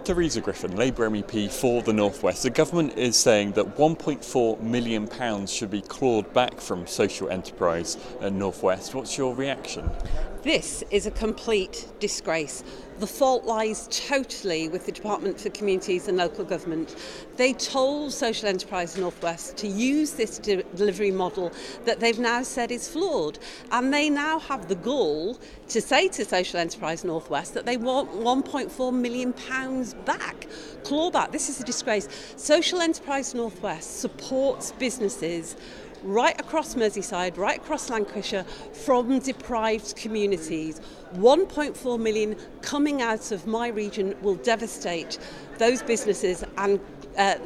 Theresa Griffin, Labour MEP for the North West. The government is saying that £1.4 million should be clawed back from social enterprise at North West. What's your reaction? This is a complete disgrace. The fault lies totally with the Department for Communities and Local Government. They told Social Enterprise North West to use this delivery model that they've now said is flawed. And they now have the gall to say to Social Enterprise North West that they want £1.4 million back, clawback. This is a disgrace. Social Enterprise North West supports businesses right across Merseyside, right across Lancashire, from deprived communities. 1.4 million coming out of my region will devastate those businesses and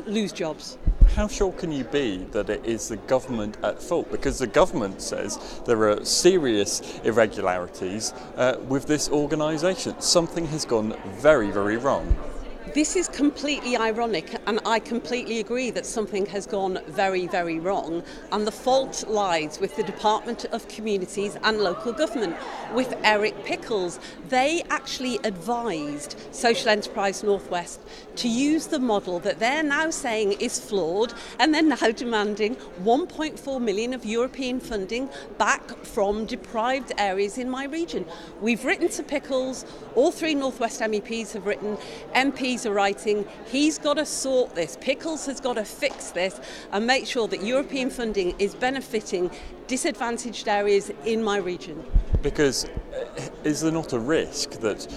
lose jobs. How sure can you be that it is the government at fault? Because the government says there are serious irregularities with this organisation. Something has gone very, very wrong. This is completely ironic, and I completely agree that something has gone very, very wrong, and the fault lies with the Department of Communities and Local Government, with Eric Pickles. They actually advised Social Enterprise North West to use the model that they're now saying is flawed, and they're now demanding 1.4 million of European funding back from deprived areas in my region. We've written to Pickles, all three North West MEPs have written, MPs are writing. He's got to sort this. Pickles has got to fix this and make sure that European funding is benefiting disadvantaged areas in my region. Because is there not a risk that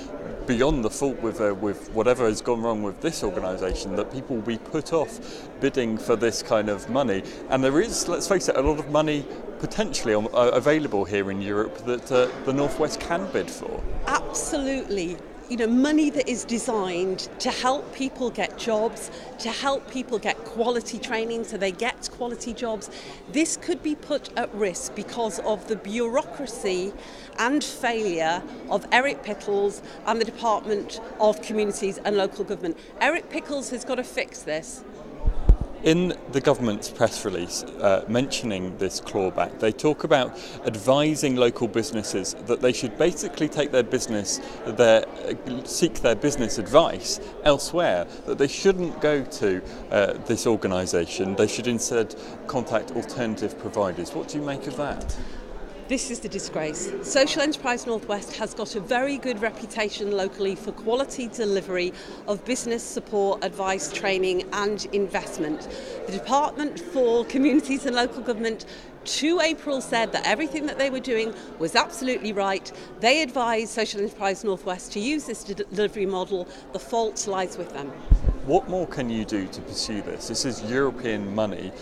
beyond the fault with whatever has gone wrong with this organisation, that people will be put off bidding for this kind of money? And there is, let's face it, a lot of money potentially available here in Europe that the North West can bid for. Absolutely. You know, money that is designed to help people get jobs, to help people get quality training so they get quality jobs. This could be put at risk because of the bureaucracy and failure of Eric Pickles and the Department of Communities and Local Government. Eric Pickles has got to fix this. In the government's press release mentioning this clawback, they talk about advising local businesses that they should basically take seek their business advice elsewhere, that they shouldn't go to this organisation, they should instead contact alternative providers. What do you make of that? This is the disgrace. Social Enterprise North West has got a very good reputation locally for quality delivery of business support, advice, training and investment. The Department for Communities and Local Government 2 April said that everything that they were doing was absolutely right. They advised Social Enterprise North West to use this delivery model. The fault lies with them. What more can you do to pursue this? This is European money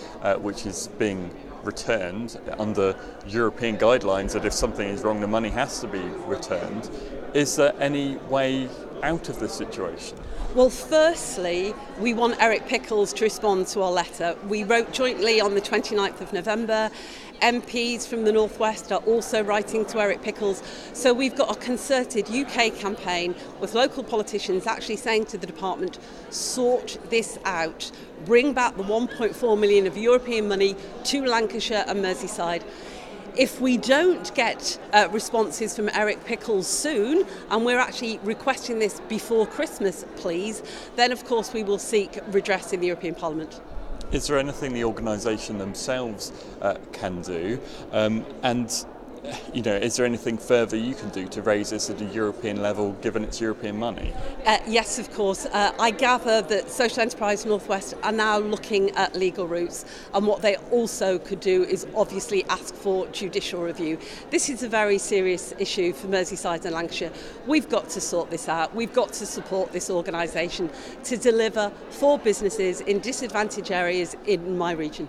which is being returned under European guidelines that if something is wrong, the money has to be returned. Is there any way out of this situation? Well, firstly, we want Eric Pickles to respond to our letter. We wrote jointly on the 29th of November. MPs from the North West are also writing to Eric Pickles. So we've got a concerted UK campaign with local politicians actually saying to the department, sort this out, bring back the 1.4 million of European money to Lancashire and Merseyside. If we don't get responses from Eric Pickles soon, and we're actually requesting this before Christmas, please, then of course we will seek redress in the European Parliament. Is there anything the organisation themselves can do? And is there anything further you can do to raise this at a European level, given it's European money? Yes, of course. I gather that Social Enterprise North West are now looking at legal routes, and what they also could do is obviously ask for judicial review. This is a very serious issue for Merseyside and Lancashire. We've got to sort this out. We've got to support this organisation to deliver for businesses in disadvantaged areas in my region.